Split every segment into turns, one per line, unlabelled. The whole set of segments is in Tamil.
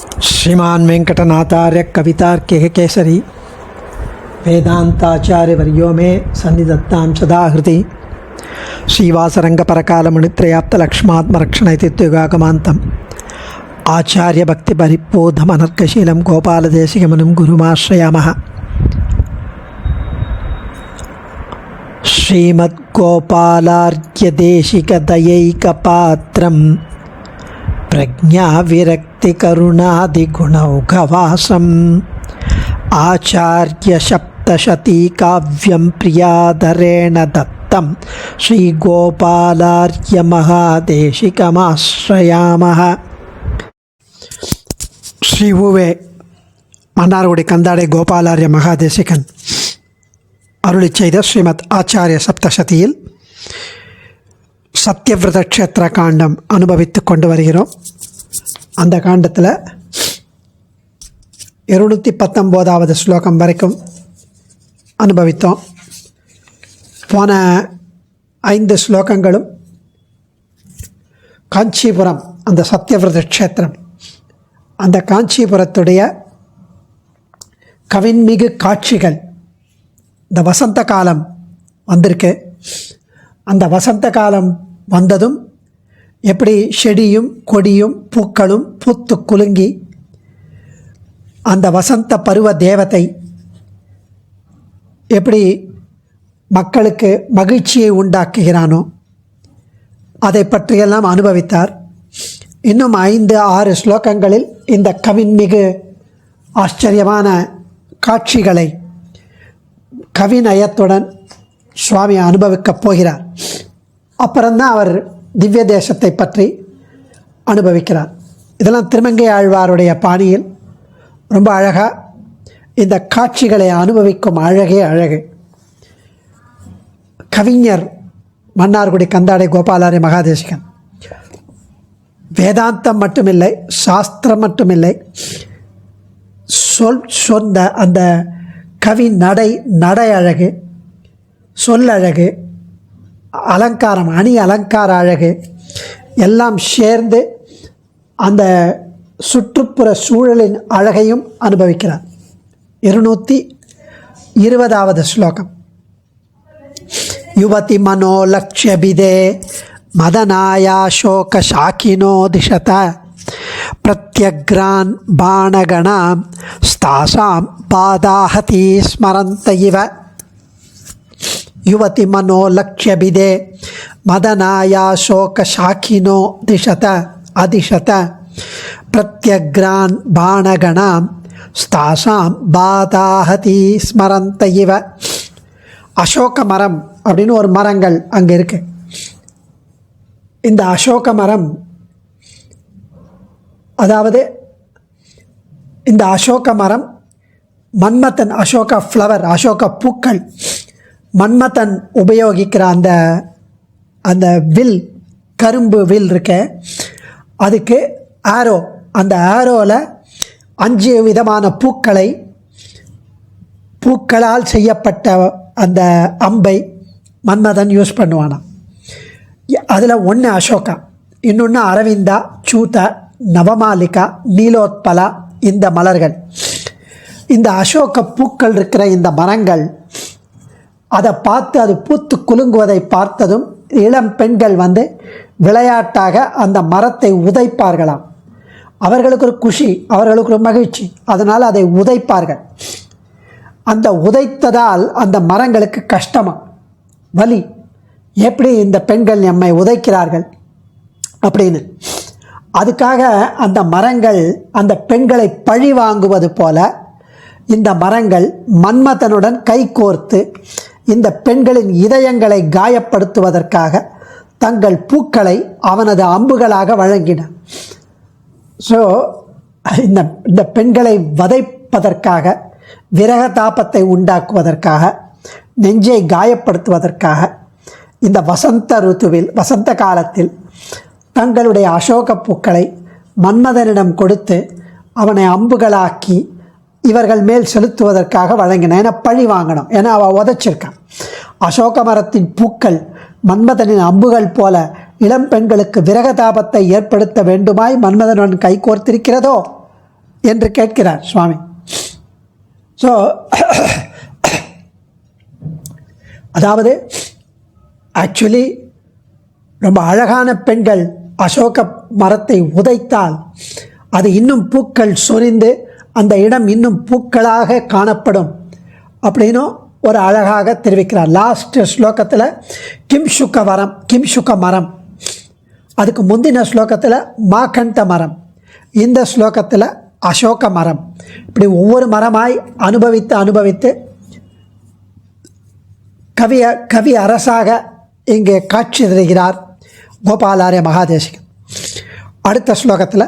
श्रीमान वेंकटनाथार्य कवितार्किक केसरी वेदांताचार्य वर्यो में सन्निधत्तां सदा हृदि श्रीवासरंग परकालमणित्रयाप्त लक्ष्मात्मरक्षणैतित्युगागमान्तम् आचार्य भक्ति परिपोधमनर्कशीलं गोपालदेशिकमुनिं गुरुमाश्रयामः। श्रीमद्गोपालार्घ्यदेशिकदयैकपात्रं प्रज्ञाविरक्तिकरुणादिगुणौघवासम् आचार्यसप्तशतीकाव्यं प्रियाधरेण दत्तं श्रीगोपालार्घ्यमहादेशिकमाश्रयामः। श्री उवे मन्नार्गुडी कंदाडे गोपालार्य महादेशिकन அருளி செய்த ஸ்ரீமத் ஆச்சாரிய சப்தசதியில் சத்யவிரத க்ஷேத்திர காண்டம் அனுபவித்து கொண்டு வருகிறோம். அந்த காண்டத்தில் 219வது ஸ்லோகம் வரைக்கும் அனுபவித்தோம். போன 5 ஸ்லோகங்களும் காஞ்சிபுரம், அந்த சத்யவிரத க்ஷேத்திரம், அந்த காஞ்சிபுரத்துடைய கவின்மிகு காட்சிகள். இந்த வசந்த காலம் வந்திருக்கு. அந்த வசந்த காலம் வந்ததும் எப்படி செடியும் கொடியும் பூக்களும் பூத்து குலுங்கி அந்த வசந்த பருவ தேவதை எப்படி மக்களுக்கு மகிழ்ச்சியை உண்டாக்குகிறானோ அதை பற்றியெல்லாம் அனுபவித்தார். இன்னும் 5-6 ஸ்லோகங்களில் இந்த கவின்மிகு ஆச்சரியமான காட்சிகளை கவிநயத்துடன் சுவாமி அனுபவிக்கப் போகிறார். அப்புறம்தான் அவர் திவ்ய தேசத்தை பற்றி அனுபவிக்கிறார். இதெல்லாம் திருமங்கை ஆழ்வாருடைய பாணியில் ரொம்ப அழகாக இந்த காட்சிகளை அனுபவிக்கும் அழகே அழகு. கவிஞர் மன்னார்குடி கந்தாடை கோபாலாரிய மகாதேசிகன் வேதாந்தம் மட்டுமில்லை, சாஸ்திரம் மட்டுமில்லை, சொந்த அந்த கவி நடை அழகு, சொல்லழகு, அலங்காரம், அணி அலங்கார அழகு எல்லாம் சேர்ந்து அந்த சுற்றுப்புற சூழலின் அழகையும் அனுபவிக்கிறார். 220வது ஸ்லோகம். யுவதி மனோலக்ஷ்யபிதே மதனாயாசோக சாக்கினோ திஷத பிரத்யக்ரான் பாணகணாம் ஸ்தாசாம் பாதாஹதி ஸ்மரந்த இவ. யுவதி மனோலக்ஷ்யபிதே மதனாயாசோக சாக்கினோ திஷத அதிஷத பிரத்யக்ரான் பாணகணாம் ஸ்தாசாம் பாதாஹதி ஸ்மரந்த இவ. அசோக மரம் அப்படின்னு ஒரு மரங்கள் அங்கே இருக்கு. இந்த அசோக மரம், அதாவது இந்த அசோக மரம் மன்மதன், அசோக ஃப்ளவர், அசோக பூக்கள், மன்மதன் உபயோகிக்கிற அந்த வில், கரும்பு வில் இருக்க, அதுக்கு ஆரோ, அந்த ஆரோவில் 5 விதமான பூக்களால் செய்யப்பட்ட அந்த அம்பை மன்மதன் யூஸ் பண்ணுவானாம். அதில் ஒன்று அசோகா, இன்னொன்று அரவிந்தா, சூதா, நவமாலிகா, நீலோத்பலா, இந்த மலர்கள். இந்த அசோக பூக்கள் இருக்கிற இந்த மரங்கள் அதை பார்த்து அது பூத்து குலுங்குவதை பார்த்ததும் இளம் பெண்கள் விளையாட்டாக அந்த மரத்தை உதைப்பார்களாம். அவர்களுக்கு ஒரு குஷி, அவர்களுக்கு ஒரு மகிழ்ச்சி, அதனால் அதை உதைப்பார்கள். அந்த உதைத்ததால் அந்த மரங்களுக்கு கஷ்டமா, வலி, எப்படி இந்த பெண்கள் நம்மை உதைக்கிறார்கள் அப்படின்னு. அதுக்காக அந்த மரங்கள் அந்த பெண்களை பழி வாங்குவது போல இந்த மரங்கள் மன்மதனுடன் கைகோர்த்து இந்த பெண்களின் இதயங்களை காயப்படுத்துவதற்காக தங்கள் பூக்களை அவனது அம்புகளாக வழங்கின. ஸோ இந்த பெண்களை வதைப்பதற்காக, விரக தாபத்தை உண்டாக்குவதற்காக, நெஞ்சை காயப்படுத்துவதற்காக இந்த வசந்த ருத்துவில், வசந்த காலத்தில் தங்களுடைய அசோக பூக்களை மன்மதனிடம் கொடுத்து அவனை அம்புகளாக்கி இவர்கள் மேல் செலுத்துவதற்காக வழங்கின. ஏன்னா பழி வாங்கணும், ஏன்னா அவள் உதைச்சிருக்கான். அசோக மரத்தின் பூக்கள் மன்மதனின் அம்புகள் போல இளம் பெண்களுக்கு விரகதாபத்தை ஏற்படுத்த வேண்டுமாய் மன்மதனுடன் கைகோர்த்திருக்கிறதோ என்று கேட்கிறார் சுவாமி. ஸோ அதாவது ஆக்சுவலி ரொம்ப அழகான பெண்கள் அசோக மரத்தை உதைத்தால் அது இன்னும் பூக்கள் சொரிந்து அந்த இடம் இன்னும் பூக்களாக காணப்படும் அப்படின்னும் ஒரு அழகாக தெரிவிக்கிறார். லாஸ்ட் ஸ்லோகத்தில் கிம்சுக மரம், அதுக்கு முந்தின ஸ்லோகத்தில் மாகண்ட மரம், இந்த ஸ்லோகத்தில் அசோக மரம். இப்படி ஒவ்வொரு மரமாய் அனுபவித்து கவி அரசாக இங்கே காட்சி தருகிறார் கோபாலாரிய மகாதேசிகன். அடுத்த ஸ்லோகத்தில்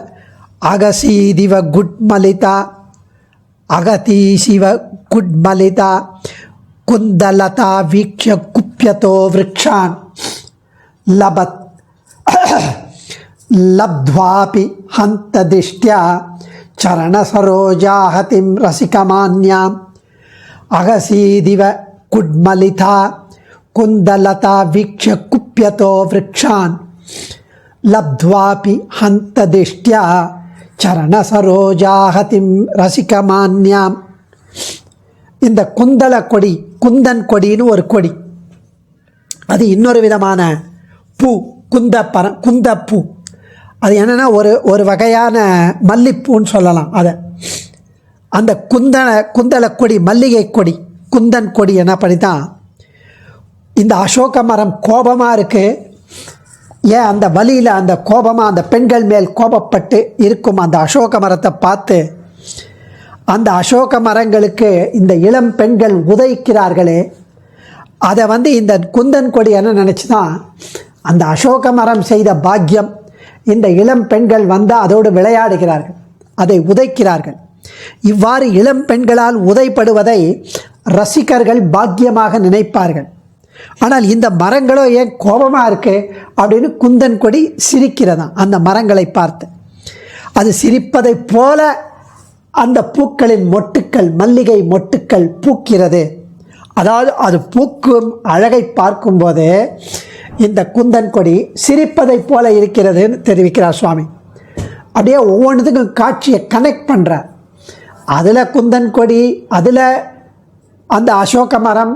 அகசீதிவ குட்மலிதா அகதி சிவ குட்மலிதா குந்தலதா வீக்ஷ குப்யதோ விரக்ஷான் லபத் லப்த்வாபி ஹந்த திஷ்ட்யா சரணசரோஜாஹதிம் ரசிகமான்யாம் அகசீதிவ குட்மலிதா குந்தலதா வீக்ஷ குப்யதோ விரக்ஷான் லப்த்வாபி ஹந்த திஷ்ட்யா சரணசரோஜாஹதிம் ரசிகமான்யாம். இந்த குந்தல கொடி, குந்தன் கொடின்னு ஒரு கொடி, அது இன்னொரு விதமான பூ, குந்தப்பூ. அது என்னென்னா ஒரு வகையான மல்லிப்பூன்னு சொல்லலாம். அதை அந்த குந்தல கொடி, மல்லிகை கொடி, குந்தன் கொடி என்ன பண்ணி தான் இந்த அசோக மரம் கோபமாக இருக்குது. ஏன் அந்த வலியில் அந்த கோபமாக அந்த பெண்கள் மேல் கோபப்பட்டு இருக்கும் அந்த அசோக மரத்தை பார்த்து அந்த அசோக மரங்களுக்கு இந்த இளம் பெண்கள் உதைக்கிறார்களே, அதை இந்த குந்தன் கொடி என்ன நினச்சி தான் அந்த அசோக மரம் செய்த பாக்கியம், இந்த இளம் பெண்கள் அதோடு விளையாடுகிறார்கள், அதை உதைக்கிறார்கள். இவ்வாறு இளம் பெண்களால் உதைப்படுவதை ரசிகர்கள் பாக்கியமாக நினைப்பார்கள். ஆனால் இந்த மரங்களோ ஏன் கோபமாக இருக்குது அப்படின்னு குந்தன் கொடி சிரிக்கிறதா அந்த மரங்களை பார்த்து. அது சிரிப்பதை போல அந்த பூக்களின் மொட்டுக்கள், மல்லிகை மொட்டுக்கள் பூக்கிறது. அதாவது அது பூக்கும் அழகை பார்க்கும்போது இந்த குந்தன் கொடி சிரிப்பதை போல இருக்கிறதுன்னு தெரிவிக்கிறார் சுவாமி. அப்படியே ஒவ்வொன்றுத்துக்கும் காட்சியை கனெக்ட் பண்ணுறார். அதில் குந்தன் கொடி, அதில் அந்த அசோக மரம்,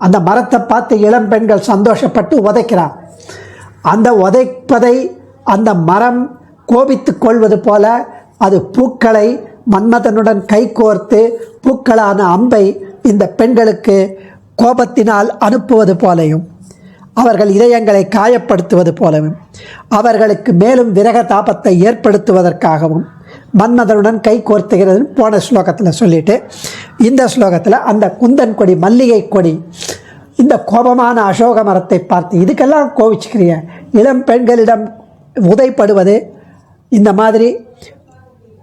அந்த மரத்தை பார்த்து இளம் பெண்கள் சந்தோஷப்பட்டு உதைக்கிறார். அந்த உதைப்பதை அந்த மரம் கோபித்து கொள்வது போல அது பூக்களை மன்மதனுடன் கைகோர்த்து பூக்களான அம்பை இந்த பெண்களுக்கு கோபத்தினால் அனுப்புவது போலையும், அவர்கள் இதயங்களை காயப்படுத்துவது போலவும், அவர்களுக்கு மேலும் விரக தாபத்தை ஏற்படுத்துவதற்காகவும் மன்மதனுடன் கை கோர்த்துகிறதுன்னு போன ஸ்லோகத்தில் சொல்லிட்டு, இந்த ஸ்லோகத்தில் அந்த குந்தன் கொடி, மல்லிகை கொடி, இந்த கோபமான அசோக மரத்தை பார்த்து இதுக்கெல்லாம் கோவிச்சுக்கிறிய இளம் பெண்களிடம் உதைப்படுவது, இந்த மாதிரி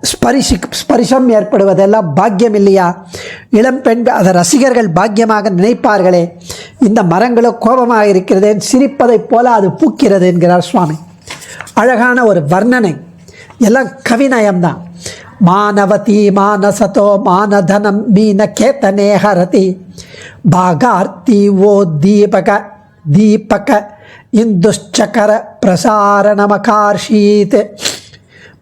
ஸ்பரிசம் ஏற்படுவதெல்லாம் பாக்கியம் இல்லையா? இளம் பெண்கள் அதை ரசிகர்கள் பாக்கியமாக நினைப்பார்களே, இந்த மரங்களோ கோபமாக இருக்கிறதே, சிரிப்பதைப் போல அது பூக்கிறது என்கிறார் சுவாமி. அழகான ஒரு வர்ணனை, எல்லாம் கவிநயம்தான். மானவதி மானசதோ மானதனம் மீன கேத்தனே ஹரதி பாகார்த்தி ஓ தீபக இந்துஷ்சகர பிரசாரணமகார்ஷீத்.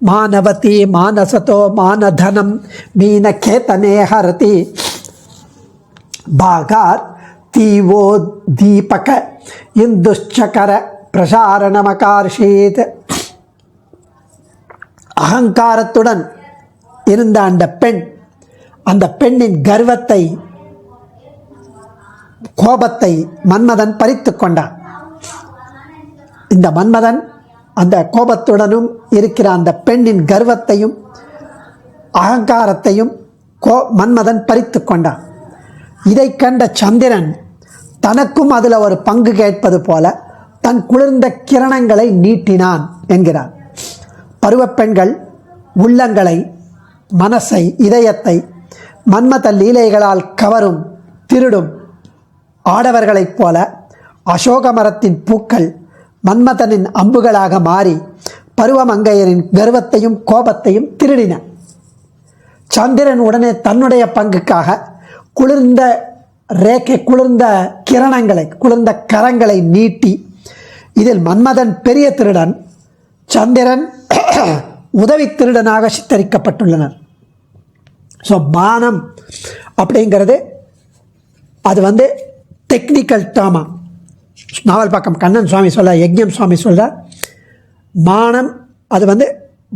மானவதி மானசதோ மானதனம் மீனகேதனே ஹரதி பாகார்த்தி ஓ தீபக இந்துஷ்சகர பிரசாரணமகார்ஷீத். அகங்காரத்துடன் இருந்த அந்த பெண்ணின் கர்வத்தை, கோபத்தை மன்மதன் பறித்து கொண்டான். இந்த மன்மதன் அந்த கோபத்துடனும் இருக்கிற அந்த பெண்ணின் கர்வத்தையும் அகங்காரத்தையும் மன்மதன் பறித்து கொண்டான். இதை கண்ட சந்திரன் தனக்கும் அதில் ஒரு பங்கு கேட்பது போல தன் குளிர்ந்த கிரணங்களை நீட்டினான் என்கிறார். பருவப்பெண்கள் உள்ளங்களை, மனசை, இதயத்தை மன்மத லீலைகளால் கவரும் திருடும் ஆடவர்களைப் போல அசோக மரத்தின் பூக்கள் மன்மதனின் அம்புகளாக மாறி பருவமங்கையரின் கர்வத்தையும் கோபத்தையும் திருடின. சந்திரன் உடனே தன்னுடைய பங்குக்காக குளிர்ந்த கிரணங்களை, குளிர்ந்த கரங்களை நீட்டி, இதில் மன்மதன் பெரிய திருடன், சந்திரன் உதவி திருடனாக சித்தரிக்கப்பட்டுள்ளனர். ஸோ மானம் அப்படிங்கிறது அது வந்து டெக்னிக்கல் டேர்மா. நாவல் பக்கம் கண்ணன் சுவாமி சொல்ல, யஜ்ஞம் சுவாமி சொல்ல, மானம் அது வந்து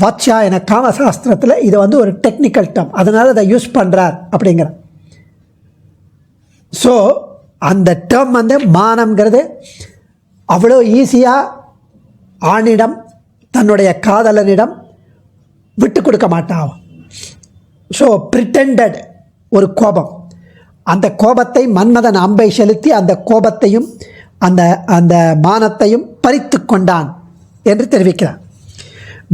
வாத்சாயன காமசாஸ்திரத்தில் இது வந்து ஒரு டெக்னிக்கல் டேர்ம், அதனால் அதை யூஸ் பண்ணுறார் அப்படிங்கிற. ஸோ அந்த டேர்ம் வந்து மானம்ங்கிறது அவ்வளோ ஈஸியாக ஆணிடம் தன்னுடைய காதலனிடம் விட்டு கொடுக்க மாட்டான். ஸோ பிரிட்டண்டட் ஒரு கோபம், அந்த கோபத்தை மன்மதன் அம்பை செலுத்தி அந்த கோபத்தையும் அந்த அந்த மானத்தையும் பறித்து கொண்டான் என்று தெரிவிக்கிறார்.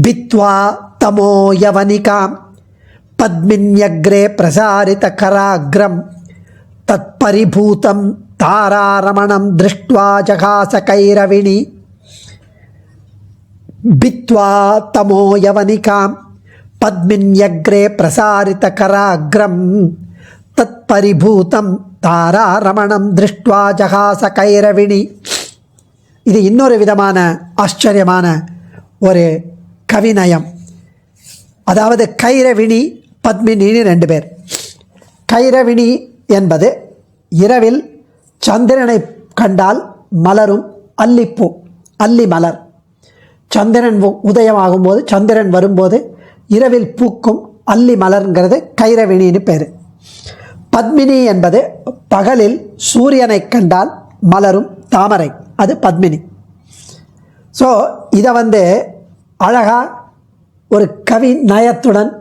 பித்வா தமோ யவனிகாம் பத்மின்யக்ரே பிரசாரித கராக்ரம் தத் பரிபூதம் தாராரமணம் திருஷ்ட்வா ஜகாச கைரவிணி. பித்வா தமோ யவனிகாம் பத்மின்யக்ரே பிரசாரித கராக்ரம் தத் பரிபூதம் தாராரமணம் திருஷ்ட்வா ஜகாச கைரவிணி. இது இன்னொரு விதமான ஆச்சரியமான ஒரு கவிநயம். அதாவது கைரவிணி பத்மினின்னு 2 பேர். கைரவிணி என்பது இரவில் சந்திரனை கண்டால் மலரும் அல்லிப்பூ, அல்லி மலர். சந்திரன் உதயமாகும்போது, சந்திரன் வரும்போது இரவில் பூக்கும் அல்லி மலர்ங்கிறது கைரவிணின்னு பேர். பத்மினி என்பது பகலில் சூரியனை கண்டால் மலரும் தாமரை, அது பத்மினி. ஸோ இதை வந்து அழகாக ஒரு கவி நயத்துடன்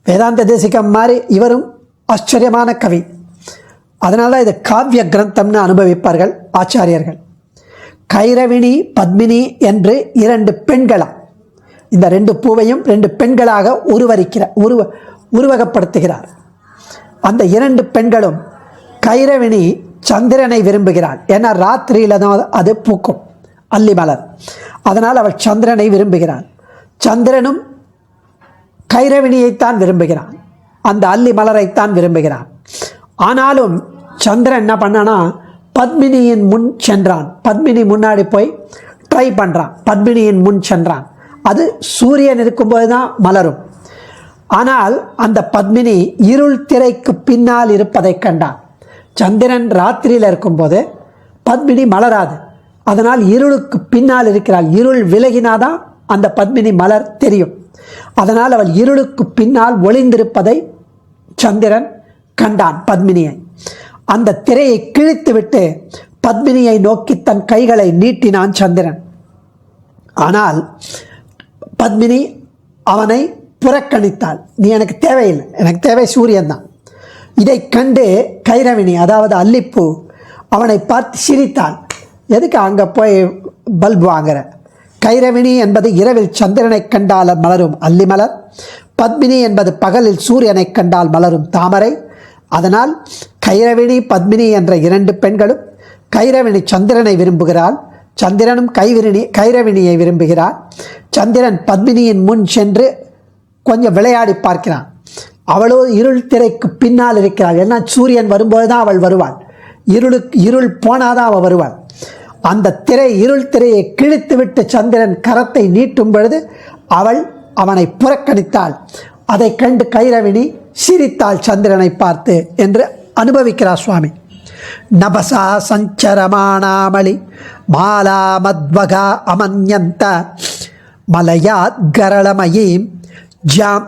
வேதாந்த தேசிகம் மாதிரி இவரும் ஆச்சரியமான கவி. அதனால இதை காவிய கிரந்தம்னு அனுபவிப்பார்கள் ஆச்சாரியர்கள். கைரவிணி பத்மினி என்று 2 பெண்களா, இந்த 2 பூவையும் 2 பெண்களாக உருவகப்படுத்துகிறார். அந்த 2 பெண்களும் கைரவிணி சந்திரனை விரும்புகிறாள். ஏன்னா ராத்திரியில் தான் அது பூக்கும் அல்லி மலர், அதனால் அவள் சந்திரனை விரும்புகிறாள். சந்திரனும் கைரவிணியைத்தான் விரும்புகிறான், அந்த அல்லி மலரைத்தான் விரும்புகிறான். ஆனாலும் சந்திரன் என்ன பண்ணானா பத்மினியின் முன் சென்றான். பத்மினி முன்னாடி போய் ட்ரை பண்ணுறான், பத்மினியின் முன் சென்றான். அது சூரியன் இருக்கும்போது தான் மலரும். ஆனால் அந்த பத்மினி இருள் திரைக்கு பின்னால் இருப்பதை கண்டான். சந்திரன் ராத்திரியில் இருக்கும்போது பத்மினி மலராது, அதனால் இருளுக்கு பின்னால் இருக்கிறாள். இருள் விலகினாதான் அந்த பத்மினி மலர் தெரியும். அதனால் அவள் இருளுக்கு பின்னால் ஒளிந்திருப்பதை சந்திரன் கண்டான் பத்மினியை. அந்த திரையை கிழித்துவிட்டு பத்மினியை நோக்கி தன் கைகளை நீட்டினான் சந்திரன். ஆனால் பத்மினி அவனை புறக்கணித்தாள். நீ எனக்கு தேவையில்லை, எனக்கு தேவை சூரியன் தான். இதை கண்டு கைரவிணி அதாவது அல்லிப்பூ அவனை பார்த்து சிரித்தாள். எதுக்கு அங்கே போய் பல்பு வாங்குற? கைரவிணி என்பது இரவில் சந்திரனை கண்டால் மலரும் அல்லி மலர், பத்மினி என்பது பகலில் சூரியனை கண்டால் மலரும் தாமரை. அதனால் கைரவிணி பத்மினி என்ற 2 பெண்களும், கைரவிணி சந்திரனை விரும்புகிறாள், சந்திரனும் கைரவிணியை விரும்புகிறாள். சந்திரன் பத்மினியின் முன் சென்று கொஞ்சம் விளையாடி பார்க்கிறான். அவளோ இருள் திரைக்கு பின்னால் இருக்கிறாள். ஏன்னா சூரியன் வரும்போது தான் அவள் வருவாள், இருள் போனாதான் அவள் வருவாள். அந்த இருள் திரையை கிழித்துவிட்டு சந்திரன் கரத்தை நீட்டும் பொழுது அவள் அவனை புறக்கணித்தாள். அதை கண்டு கைரவிணி சிரித்தாள் சந்திரனை பார்த்து என்று அனுபவிக்கிறார் சுவாமி. நபசா சஞ்சரமானாமளி மாலா மத்வகா அமன்யந்த மலயாத் கரளமயீம் ஜாம்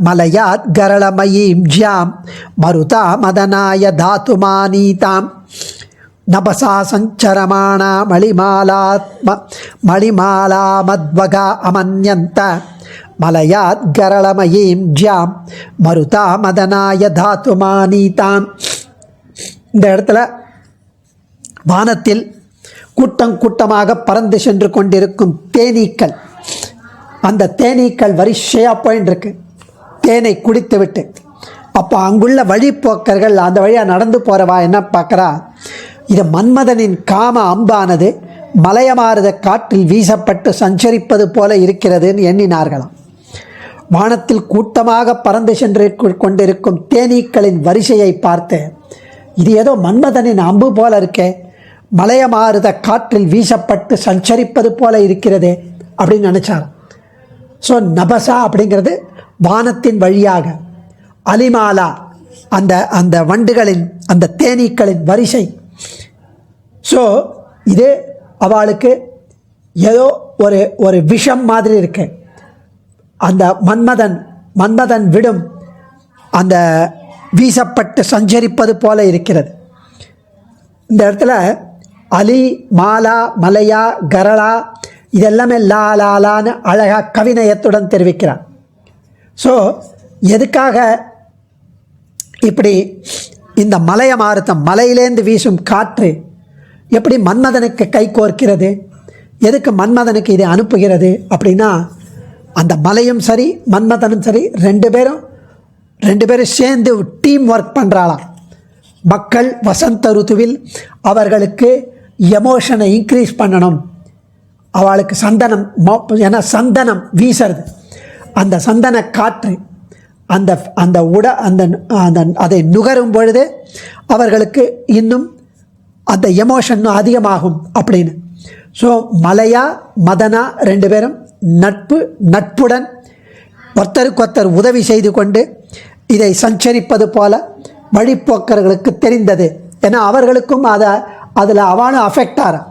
மலயாத் கரளமயீம் ஜாம் மருதா மதனாய தாத்துமானீதாம். நபசா சஞ்சரமானா மளிமாலா மத்வகா அமன்யந்த மலயாத் கரளமயீம் ஜாம் மருதா மதனாய தாத்துமானீதாம். இந்த இடத்துல வானத்தில் கூட்டம் கூட்டமாக பறந்து சென்று கொண்டிருக்கும் தேனீக்கள், அந்த தேனீக்கள் வரிசையாக போயின்னு இருக்கு தேனை குடித்து விட்டு. அப்போ அங்குள்ள வழிப்போக்கர்கள் அந்த வழியாக நடந்து போகிறவா என்ன பார்க்குறா, இது மன்மதனின் காம அம்பானது மலையமாறுத காற்றில் வீசப்பட்டு சஞ்சரிப்பது போல இருக்கிறதுன்னு எண்ணினார்களாம். வானத்தில் கூட்டமாக பறந்து சென்று கொண்டிருக்கும் தேனீக்களின் வரிசையை பார்த்து, இது ஏதோ மன்மதனின் அம்பு போல இருக்கே, மலையமாறுத காற்றில் வீசப்பட்டு சஞ்சரிப்பது போல இருக்கிறதே அப்படின்னு நினச்சார். ஸோ நபசா அப்படிங்கிறது வானத்தின் வழியாக, அலிமாலா அந்த அந்த வண்டுகளின் அந்த தேனீக்களின் வரிசை. ஸோ இது அவளுக்கு ஏதோ ஒரு ஒரு விஷம் மாதிரி இருக்கு. அந்த மன்மதன் விடும் அந்த வீசப்பட்டு சஞ்சரிப்பது போல இருக்கிறது. இந்த இடத்துல அலி, மாலா, மலையா, கரளா இதெல்லாமே லா லாலான்னு அழகாக கவிநயத்துடன் தெரிவிக்கிறார். ஸோ எதுக்காக இப்படி இந்த மலைய மாறுத்தம், மலையிலேருந்து வீசும் காற்று எப்படி மன்மதனுக்கு கை கோர்க்கிறது, எதுக்கு மன்மதனுக்கு இதை அனுப்புகிறது அப்படின்னா, அந்த மலையும் சரி மன்மதனும் சரி ரெண்டு பேரும் சேர்ந்து டீம் ஒர்க் பண்ணுறாளாம். மக்கள் வசந்த ருத்துவில் அவர்களுக்கு எமோஷனை இன்க்ரீஸ் பண்ணணும். அவளுக்கு சந்தனம், ஏன்னா சந்தனம் வீசுறது, அந்த சந்தன காற்று அந்த அந்த அந்த அதை நுகரும் பொழுது அவர்களுக்கு இன்னும் அந்த எமோஷன் அதிகமாகும் அப்படின்னு. ஸோ மலையா மதனா ரெண்டு பேரும் நட்புடன் ஒருத்தருக்கொருத்தர் உதவி செய்து கொண்டு இதை சஞ்சரிப்பது போல வழிப்போக்கர்களுக்கு தெரிந்தது. ஏன்னா அவர்களுக்கும் அதில் அவனும் அஃபெக்ட் ஆகிறான்.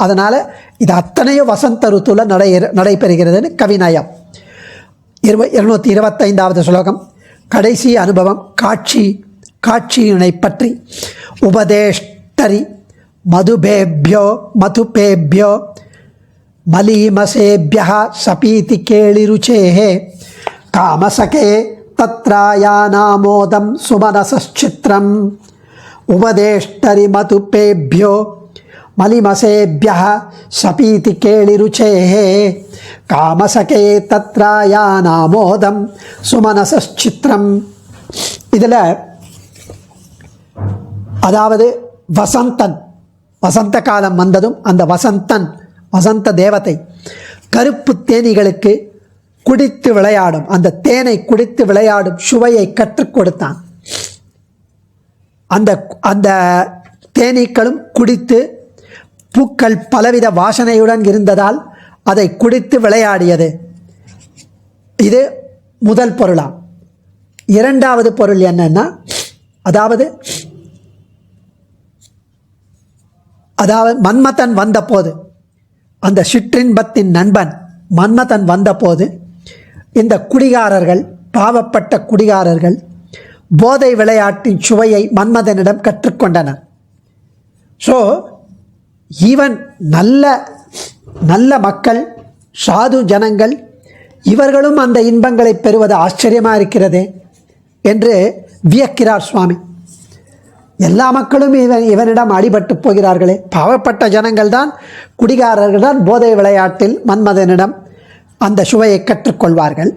அதனால் இது அத்தனையும் வசந்த ருத்துல நடைபெறுகிறதுன்னு கவிநயம். 225வது ஸ்லோகம், கடைசி அனுபவம், காட்சியினை பற்றி. உபதேஷ்டரி மதுபேபியோ மலீமசேபியः சபீதி கேளிருச்சேः காமசகே தத்ராயானாமோதம் சுமனசச்சித்ரம். உபதேஷ்டரி மதுபேபியோ மலிமசேபியः சபீதி கேளிருச்சேः காமசகே தத்ராயானாமோதம் சுமனசச்சித்ரம். இதில் அதாவது வசந்த காலம் வந்ததும் அந்த வசந்த தேவதை கருப்பு தேனீகளுக்கு குடித்து விளையாடும், அந்த தேனை குடித்து விளையாடும் சுவையை கற்றுக் கொடுத்தான். அந்த தேனீக்களும் குடித்து பூக்கள் பலவித வாசனையுடன் இருந்ததால் அதை குடித்து விளையாடியது. இது முதல் பொருளாம். இரண்டாவது பொருள் என்னன்னா, அதாவது மன்மதன் வந்தபோது, அந்த சிற்றின்பத்தின் நண்பன் மன்மதன் வந்தபோது இந்த குடிகாரர்கள், பாவப்பட்ட குடிகாரர்கள் போதை விளையாட்டின் சுவையை மன்மதனிடம் கற்றுக்கொண்டனர். ஸோ ஈவன் நல்ல மக்கள், சாது ஜனங்கள், இவர்களும் அந்த இன்பங்களை பெறுவது ஆச்சரியமாக இருக்கிறது என்று வியக்கிறார் சுவாமி. எல்லா மக்களும் இவனிடம் அடிபட்டு போகிறார்களே, பாவப்பட்ட ஜனங்கள் தான், குடிகாரர்கள் தான் போதை விளையாட்டில் மன்மதனிடம் அந்த சுவையை கற்றுக்கொள்வார்கள்.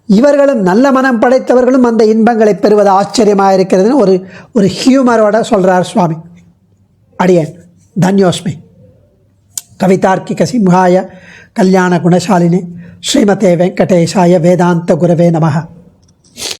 இவர்களும் நல்ல மனம் படைத்தவர்களும் அந்த இன்பங்களை பெறுவது ஆச்சரியமாக இருக்கிறதுன்னு ஒரு ஹியூமரோட சொல்கிறார் சுவாமி. அடியேன் தன்யோஸ்மி. கவிதார்க்கிக சிம்ஹாய கல்யாண குணசாலினே ஸ்ரீமதே வெங்கடேஷாய வேதாந்த குரவே நமஹ.